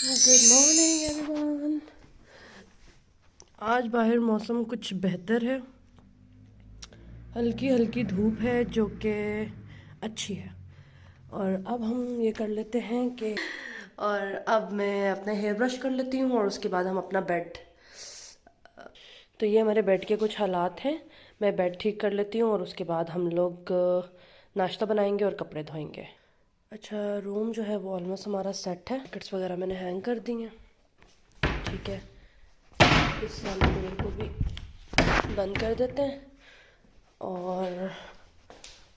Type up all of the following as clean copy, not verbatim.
Good morning everyone. आज बाहर मौसम कुछ बेहतर है, हल्की हल्की धूप है जो कि अच्छी है। और अब हम ये कर लेते हैं कि अब मैं अपने हेयर ब्रश कर लेती हूँ और उसके बाद हम अपना बेड। तो ये हमारे बेड के कुछ हालात हैं। मैं बेड ठीक कर लेती हूँ और उसके बाद हम लोग नाश्ता बनाएंगे और कपड़े धोएंगे। अच्छा, रूम जो है वो ऑलमोस्ट हमारा सेट है। किट्स वगैरह मैंने हैंग कर दी हैं। ठीक है, इस वाले डोर को भी बंद कर देते हैं और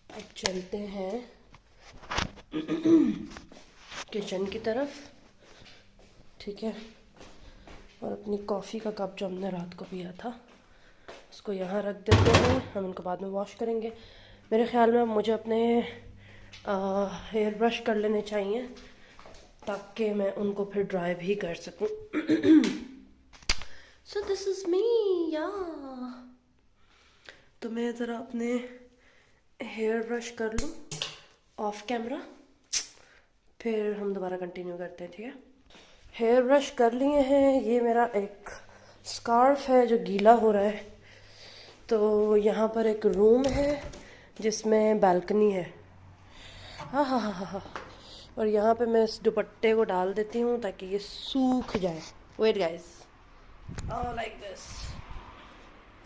अब चलते हैं किचन की तरफ। ठीक है, और अपनी कॉफ़ी का कप जो हमने रात को पिया था उसको यहाँ रख देते हैं। हम इनको बाद में वॉश करेंगे। मेरे ख्याल में अब मुझे अपने हेयर ब्रश कर लेने चाहिए ताकि मैं उनको फिर ड्राई भी कर सकूं। सो दिस इज़ मी या। तो मैं ज़रा अपने हेयर ब्रश कर लूँ ऑफ कैमरा, फिर हम दोबारा कंटिन्यू करते हैं। ठीक है, हेयर ब्रश कर लिए हैं। ये मेरा एक स्कार्फ है जो गीला हो रहा है। तो यहाँ पर एक रूम है जिसमें बालकनी है। हाँ हाँ हाँ हाँ हाँ। और यहाँ पे मैं इस दुपट्टे को डाल देती हूँ ताकि ये सूख जाए। Wait guys, like this,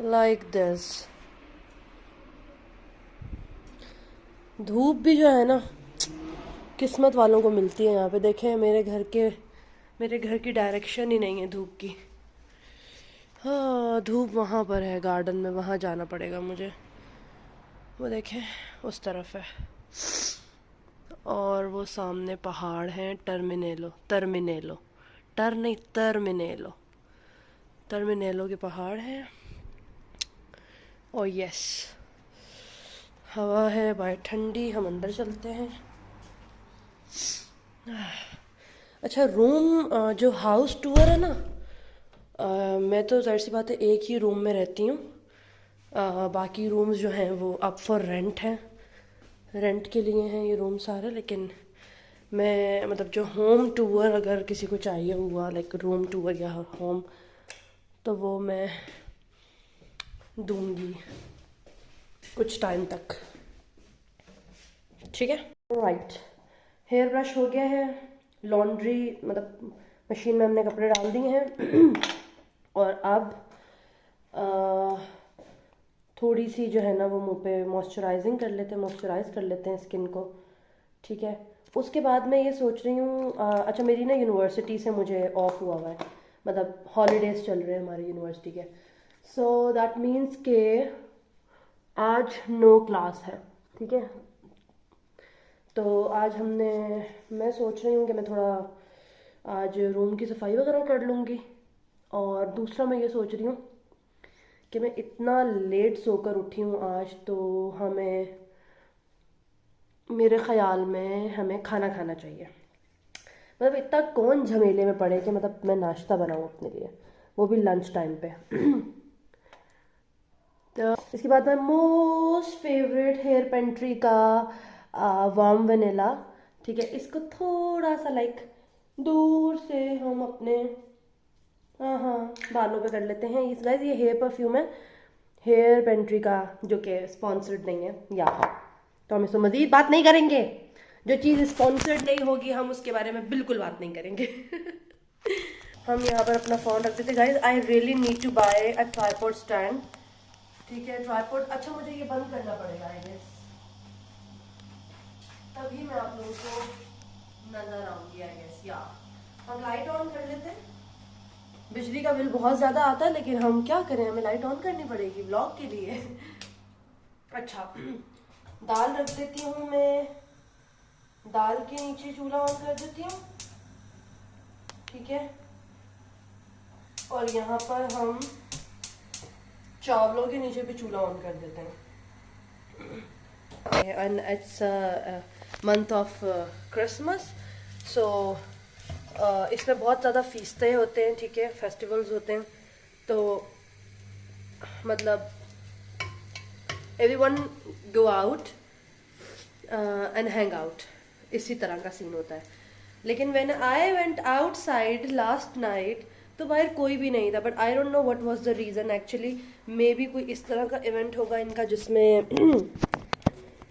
like this. धूप भी जो है ना किस्मत वालों को मिलती है। यहाँ पे देखें, मेरे घर की डायरेक्शन ही नहीं है धूप की। हाँ, धूप वहाँ पर है गार्डन में, वहाँ जाना पड़ेगा मुझे। वो देखें उस तरफ है और वो सामने पहाड़ हैं। टर्मिनेलो टर्मिनेलो टर नहीं टर्मिनेलो टर्मिनेलो के पहाड़ हैं। और यस, हवा है बाहर ठंडी। हम अंदर चलते हैं। अच्छा, रूम जो हाउस टूर है ना, मैं तो ज़ाहिर सी बात है एक ही रूम में रहती हूँ। बाकी रूम्स जो हैं वो अप फॉर रेंट हैं, रेंट के लिए हैं ये रूम सारे। लेकिन मैं मतलब जो होम टूर अगर किसी को चाहिए हुआ, लाइक रूम टूर या होम, तो वो मैं दूंगी कुछ टाइम तक। ठीक है, राइट। हेयर ब्रश हो गया है, लॉन्ड्री मतलब मशीन में हमने कपड़े डाल दिए हैं। और अब थोड़ी सी जो है ना वो मुंह पे मॉइस्चराइजिंग कर लेते हैं, मॉइस्चराइज कर लेते हैं स्किन को। ठीक है, उसके बाद मैं ये सोच रही हूँ, अच्छा मेरी ना यूनिवर्सिटी से मुझे ऑफ हुआ है, मतलब हॉलीडेज चल रहे हैं हमारी यूनिवर्सिटी के। सो दैट मीन्स के आज नो क्लास है। ठीक है, तो आज मैं सोच रही हूँ कि मैं थोड़ा आज रूम की सफाई वगैरह कर लूँगी। और दूसरा मैं ये सोच रही हूँ कि मैं इतना लेट सोकर उठी हूँ आज, तो हमें मेरे ख्याल में हमें खाना खाना चाहिए। मतलब इतना कौन झमेले में पड़े कि मतलब मैं नाश्ता बनाऊँ अपने लिए, वो भी लंच टाइम पे। तो इसके बाद है मोस्ट फेवरेट हेयर पेंट्री का वार्म वनीला। ठीक है, इसको थोड़ा सा लाइक दूर से हम अपने हाँ हाँ बालों पे कर लेते हैं। इस गाइस ये हेयर परफ्यूम है हेयर पेंट्री का, जो कि स्पॉन्सर्ड नहीं है या, तो हम इसमें मजीद बात नहीं करेंगे। जो चीज़ स्पॉन्सर्ड नहीं होगी हम उसके बारे में बिल्कुल बात नहीं करेंगे। हम यहाँ पर अपना फ़ोन रख देते guys. I really need to buy a tripod stand. ठीक है, ट्राइपॉड। अच्छा, मुझे ये बंद करना पड़ेगा आई गेस, तभी मैं आप लोगों को नजर आऊंगी आई गेस। या हम लाइट ऑन कर लेते हैं। बिजली का बिल बहुत ज़्यादा आता है लेकिन हम क्या करें, हमें लाइट ऑन करनी पड़ेगी ब्लॉग के लिए। अच्छा, दाल रख देती हूँ मैं, दाल के नीचे चूल्हा ऑन कर देती हूँ। ठीक है, और यहाँ पर हम चावलों के नीचे भी चूल्हा ऑन कर देते हैं। And it's month of Christmas, so इसमें बहुत ज़्यादा फीस्टें होते हैं। ठीक है, फेस्टिवल्स होते हैं, तो मतलब everyone go out and hang out, इसी तरह का सीन होता है। लेकिन when I went outside last night तो बाहर कोई भी नहीं था, but I don't know what was the reason actually. May be कोई इस तरह का इवेंट होगा इनका जिसमें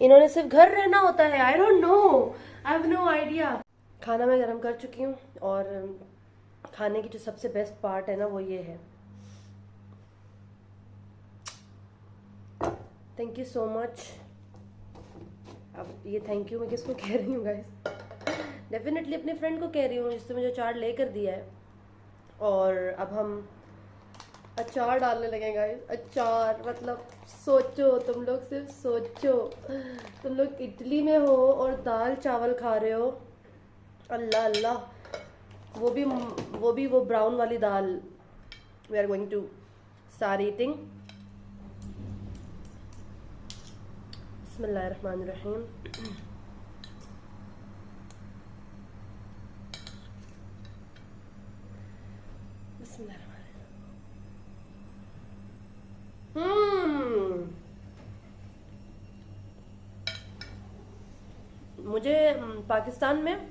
इन्होंने सिर्फ घर रहना होता है। I don't know, I have no idea. खाना मैं गर्म कर चुकी हूँ और खाने की जो सबसे बेस्ट पार्ट है ना वो ये है। Thank you so much. अब ये थैंक यू मैं किसको कह रही हूँ गाइस? डेफिनेटली अपने फ्रेंड को कह रही हूँ जिसने मुझे अचार लेकर दिया है। और अब हम अचार डालने लगे गाइस। अचार मतलब सोचो, तुम लोग सिर्फ सोचो, तुम लोग इटली में हो और दाल चावल खा रहे हो। अल्लाह अल्लाह, वो ब्राउन वाली दाल। We are going to start eating. बिस्मिल्लाहिर्रहमानिर्रहीम। मुझे पाकिस्तान में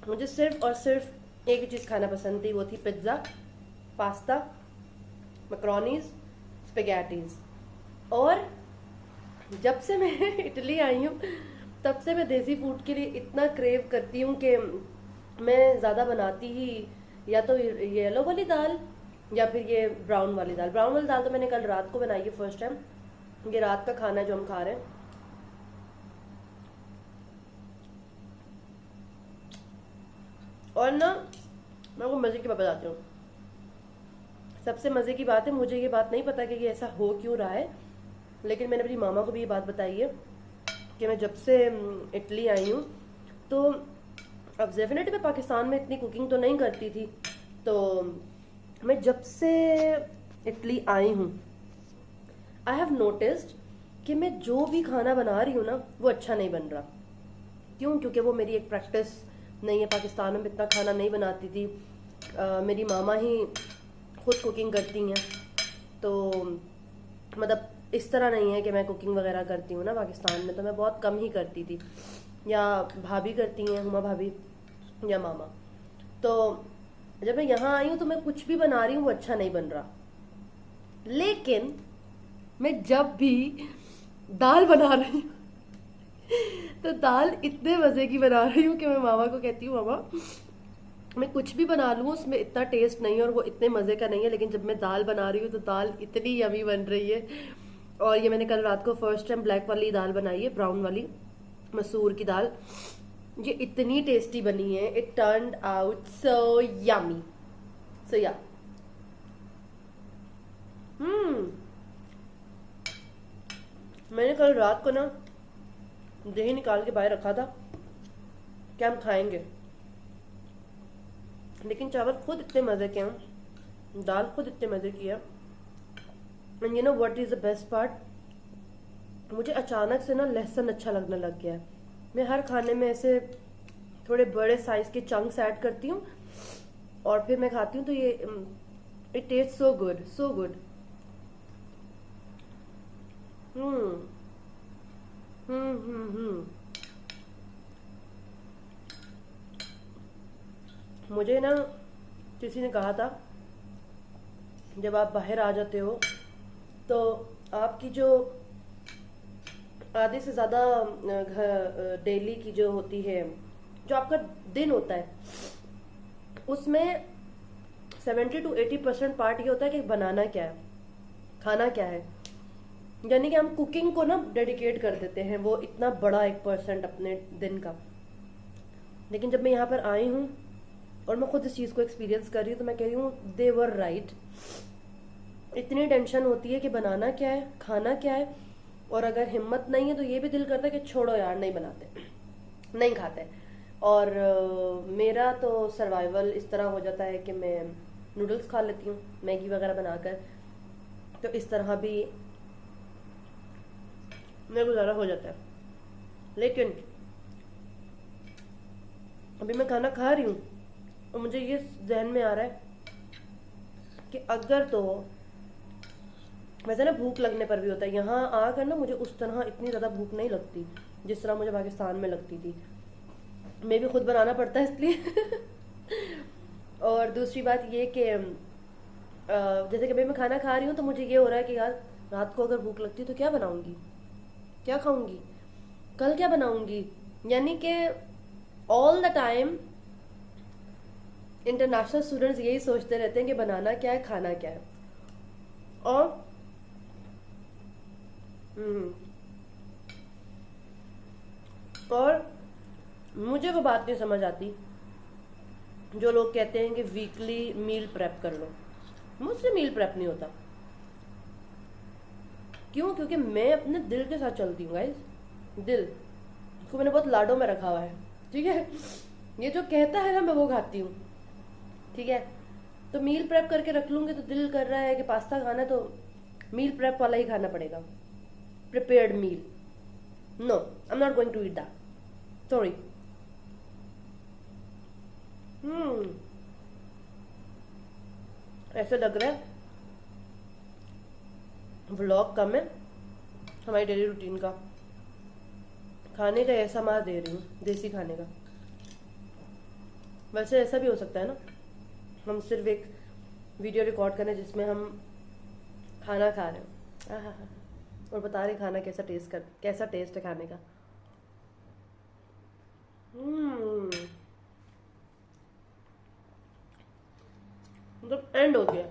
मुझे सिर्फ और सिर्फ एक ही चीज़ खाना पसंद थी, वो थी पिज़्ज़ा, पास्ता, मैक्रोनीज, स्पेगेटीज। और जब से मैं इटली आई हूँ तब से मैं देसी फूड के लिए इतना क्रेव करती हूँ कि मैं ज़्यादा बनाती ही या तो येलो वाली दाल या फिर ये ब्राउन वाली दाल। ब्राउन वाली दाल तो मैंने कल रात को बनाई है फर्स्ट टाइम। ये रात का खाना है जो हम खा रहे हैं। और ना मैं आपको मज़े की बात बताती हूँ। सबसे मज़े की बात है, मुझे ये बात नहीं पता कि ये ऐसा हो क्यों रहा है, लेकिन मैंने अपनी मामा को भी ये बात बताई है कि मैं जब से इटली आई हूँ तो अब डेफिनेटली मैं पाकिस्तान में इतनी कुकिंग तो नहीं करती थी, तो मैं जब से इटली आई हूँ आई हैव नोटिस्ड कि मैं जो भी खाना बना रही हूँ ना वो अच्छा नहीं बन रहा। क्यों? क्योंकि वो मेरी एक प्रैक्टिस नहीं है। पाकिस्तान में इतना खाना नहीं बनाती थी। मेरी मामा ही खुद कुकिंग करती हैं, तो मतलब इस तरह नहीं है कि मैं कुकिंग वगैरह करती हूँ ना। पाकिस्तान में तो मैं बहुत कम ही करती थी, या भाभी करती हैं, हुमा भाभी या मामा। तो जब मैं यहाँ आई हूँ तो मैं कुछ भी बना रही हूँ वो अच्छा नहीं बन रहा। लेकिन मैं जब भी दाल बना रही हूँ तो दाल इतने मज़े की बना रही हूँ कि मैं मामा को कहती हूँ, मामा मैं कुछ भी बना लूँ उसमें इतना टेस्ट नहीं है और वो इतने मज़े का नहीं है, लेकिन जब मैं दाल बना रही हूँ तो दाल इतनी यमी बन रही है। और ये मैंने कल रात को फर्स्ट टाइम ब्लैक वाली दाल बनाई है, ब्राउन वाली मसूर की दाल। ये इतनी टेस्टी बनी है, it turned out so yummy. So yeah मैंने कल रात को ना दही निकाल के बाहर रखा था कि हम खाएंगे, लेकिन चावल खुद इतने मज़े के हैं, दाल खुद इतने मज़े की है। And you know what is the best part, मुझे अचानक से ना लहसुन अच्छा लगने लग गया है। मैं हर खाने में ऐसे थोड़े बड़े साइज़ के चंक्स ऐड करती हूँ और फिर मैं खाती हूँ, तो ये it taste so good, so good. Hmm hmm. मुझे ना किसी ने कहा था जब आप बाहर आ जाते हो तो आपकी जो आधे से ज़्यादा डेली की जो होती है, जो आपका दिन होता है, उसमें 70 to 80% पार्ट ये होता है कि बनाना क्या है, खाना क्या है। यानी कि हम कुकिंग को ना डेडिकेट कर देते हैं, वो इतना बड़ा 1% अपने दिन का। लेकिन जब मैं यहाँ पर आई हूँ और मैं खुद इस चीज़ को एक्सपीरियंस कर रही हूँ तो मैं कह रही हूँ दे वर राइट। इतनी टेंशन होती है कि बनाना क्या है, खाना क्या है, और अगर हिम्मत नहीं है तो ये भी दिल करता है कि छोड़ो यार, नहीं बनाते, नहीं खाते। और मेरा तो सर्वाइवल इस तरह हो जाता है कि मैं नूडल्स खा लेती हूँ, मैगी वगैरह बनाकर, तो इस तरह भी मेरा गुजारा हो जाता है। लेकिन अभी मैं खाना खा रही हूँ और मुझे ये जहन में आ रहा है कि अगर तो वैसे ना भूख लगने पर भी होता है, यहाँ आकर ना मुझे उस तरह इतनी ज़्यादा भूख नहीं लगती जिस तरह मुझे पाकिस्तान में लगती थी। मैं भी खुद बनाना पड़ता है इसलिए। और दूसरी बात ये कि जैसे कि भाई मैं खाना खा रही हूँ तो मुझे ये हो रहा है कि यार रात को अगर भूख लगती है तो क्या बनाऊंगी, क्या खाऊंगी, कल क्या बनाऊंगी। यानी कि all the time international students यही सोचते रहते हैं कि बनाना क्या है, खाना क्या है। और हम्म, और मुझे वो बात नहीं समझ आती जो लोग कहते हैं कि वीकली मील प्रेप कर लो। मुझसे मील प्रेप नहीं होता। क्यों? क्योंकि मैं अपने दिल के साथ चलती हूँ गाइस। दिल उसको मैंने बहुत लाडो में रखा हुआ है, ठीक है। ये जो कहता है ना मैं वो खाती हूँ, ठीक है। तो मील प्रेप करके रख लूंगी तो दिल कर रहा है कि पास्ता खाना है तो मील प्रेप वाला ही खाना पड़ेगा, prepared meal. No, I am not going to eat that, sorry. ऐसे लग रहा है व्लॉग कम है हमारी डेली रूटीन का, खाने का ऐसा मार दे रही हूँ, देसी खाने का। वैसे ऐसा भी हो सकता है ना, हम सिर्फ एक वीडियो रिकॉर्ड करें जिसमें हम खाना खा रहे हैं और बता रहे खाना कैसा टेस्ट है खाने का। मतलब एंड हो गया।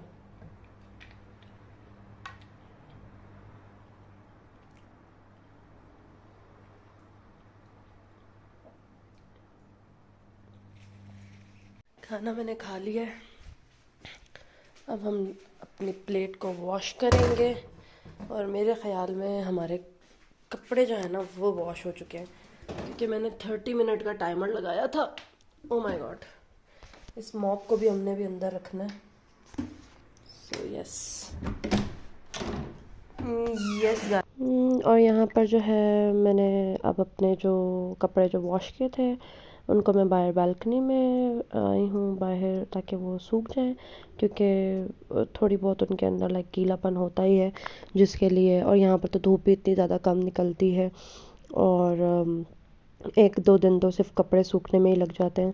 खाना मैंने खा लिया है, अब हम अपनी प्लेट को वॉश करेंगे और मेरे ख्याल में हमारे कपड़े जो है ना वो वॉश हो चुके हैं, क्योंकि मैंने 30 मिनट का टाइमर लगाया था। ओ माय गॉड, इस मॉप को भी हमने भी अंदर रखना है। So yes yes. और यहाँ पर जो है मैंने अब अपने जो कपड़े जो वॉश किए थे उनको मैं बाहर बालकनी में आई हूँ बाहर, ताकि वो सूख जाएं, क्योंकि थोड़ी बहुत उनके अंदर लाइक गीलापन होता ही है जिसके लिए। और यहाँ पर तो धूप भी इतनी ज़्यादा कम निकलती है और 1-2 दिन तो सिर्फ कपड़े सूखने में ही लग जाते हैं।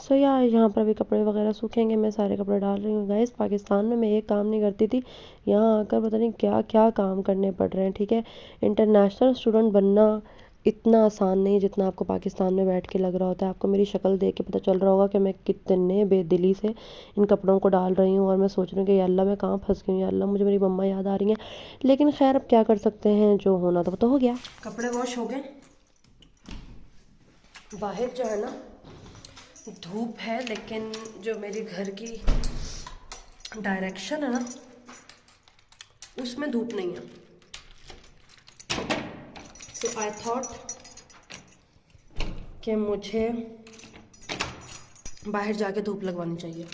सो यार यहाँ पर अभी कपड़े वगैरह सूखेंगे, मैं सारे कपड़े डाल रही हूँ। गाइस पाकिस्तान में मैं ये काम नहीं करती थी, यहाँ आकर पता नहीं क्या क्या काम करने पड़ रहे हैं, ठीक है। इंटरनेशनल स्टूडेंट बनना इतना आसान नहीं जितना आपको पाकिस्तान में बैठ के लग रहा होता है। आपको मेरी शक्ल देख के पता चल रहा होगा कि मैं कितने बेदिली से इन कपड़ों को डाल रही हूँ और मैं सोच रही हूँ कि या अल्लाह मैं कहाँ फंस गई हूँ, या अल्लाह मुझे मेरी मम्मा याद आ रही हैं। लेकिन खैर अब क्या कर सकते हैं, जो होना था वो तो हो गया। कपड़े वॉश हो गए। बाहर जो है ना धूप है, लेकिन जो मेरे घर की डायरेक्शन है ना उसमें धूप नहीं है। सो आई थॉट कि मुझे बाहर जाके धूप लगवानी चाहिए,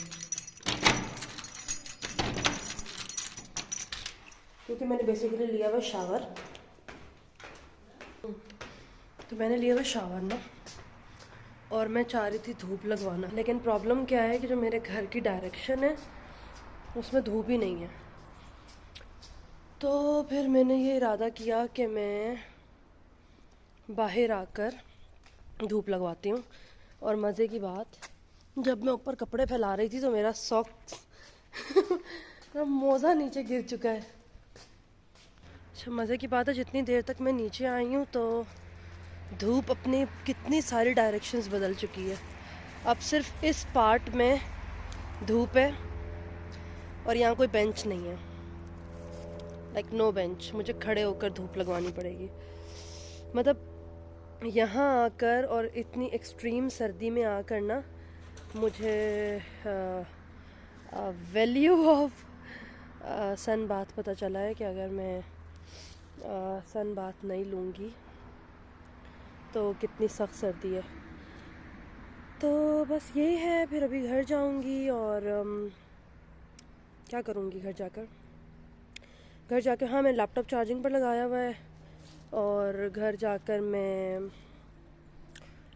क्योंकि मैंने बेसिकली लिया हुआ शावर। तो मैंने लिया हुआ शावर ना, और मैं चाह रही थी धूप लगवाना, लेकिन प्रॉब्लम क्या है कि जो मेरे घर की डायरेक्शन है उसमें धूप ही नहीं है। तो फिर मैंने ये इरादा किया कि मैं बाहर आकर धूप लगवाती हूँ। और मज़े की बात, जब मैं ऊपर कपड़े फैला रही थी तो मेरा सॉक्स मोज़ा नीचे गिर चुका है। अच्छा मज़े की बात है, जितनी देर तक मैं नीचे आई हूँ तो धूप अपनी कितनी सारी डायरेक्शंस बदल चुकी है। अब सिर्फ इस पार्ट में धूप है और यहाँ कोई बेंच नहीं है, लाइक नो बेंच। मुझे खड़े होकर धूप लगवानी पड़ेगी। मतलब यहाँ आकर और इतनी एक्सट्रीम सर्दी में आकर ना मुझे वैल्यू ऑफ सन बाथ पता चला है कि अगर मैं सन बाथ नहीं लूँगी तो कितनी सख्त सर्दी है। तो बस यही है, फिर अभी घर जाऊँगी और क्या करूँगी घर जाकर हाँ मैं लैपटॉप चार्जिंग पर लगाया हुआ है, और घर जाकर मैं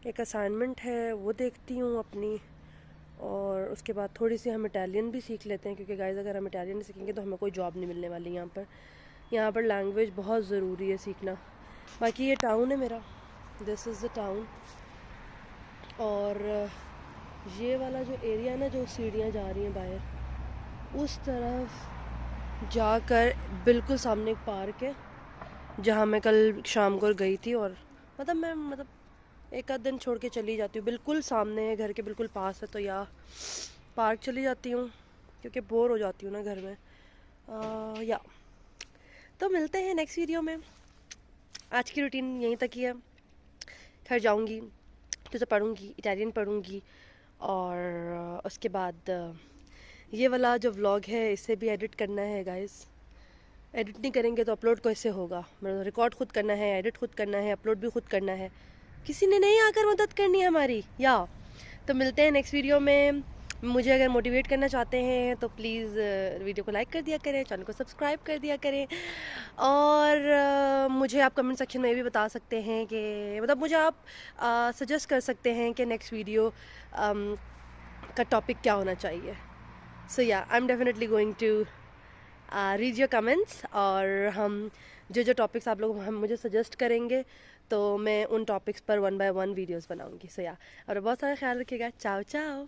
एक असाइनमेंट है वो देखती हूँ अपनी, और उसके बाद थोड़ी सी हम इटालियन भी सीख लेते हैं, क्योंकि गाइस अगर हम इटालियन नहीं सीखेंगे तो हमें कोई जॉब नहीं मिलने वाली यहाँ पर लैंग्वेज बहुत ज़रूरी है सीखना। बाकी ये टाउन है मेरा, दिस इज़ द टाउन। और ये वाला जो एरिया है ना, जो सीढ़ियाँ जा रही हैं बाहर, उस तरफ जाकर बिल्कुल सामने एक पार्क है जहाँ मैं कल शाम को गई थी। और मैं एक आध दिन छोड़ के चली जाती हूँ, बिल्कुल सामने है, घर के बिल्कुल पास है, तो या पार्क चली जाती हूँ क्योंकि बोर हो जाती हूँ ना घर में। या तो मिलते हैं नेक्स्ट वीडियो में। आज की रूटीन यहीं तक ही है। घर जाऊँगी तो पढ़ूँगी, इटालियन पढ़ूँगी, और उसके बाद ये वाला जो व्लॉग है इसे भी एडिट करना है गाइस। एडिट नहीं करेंगे तो अपलोड कैसे होगा? मतलब रिकॉर्ड खुद करना है, एडिट खुद करना है, अपलोड भी खुद करना है, किसी ने नहीं आकर मदद करनी है हमारी। या तो मिलते हैं नेक्स्ट वीडियो में। मुझे अगर मोटिवेट करना चाहते हैं तो प्लीज़ वीडियो को लाइक कर दिया करें, चैनल को सब्सक्राइब कर दिया करें, और मुझे आप कमेंट सेक्शन में ये भी बता सकते हैं कि मतलब मुझे आप सजेस्ट कर सकते हैं कि नेक्स्ट वीडियो का टॉपिक क्या होना चाहिए। So yeah I am definitely going to read your comments, और हम जो टॉपिक्स आप लोग हम मुझे सजेस्ट करेंगे तो मैं उन टॉपिक्स पर 1 by 1 वीडियोस बनाऊंगी। सो या और बहुत सारा ख्याल रखिएगा। चाओ चाओ।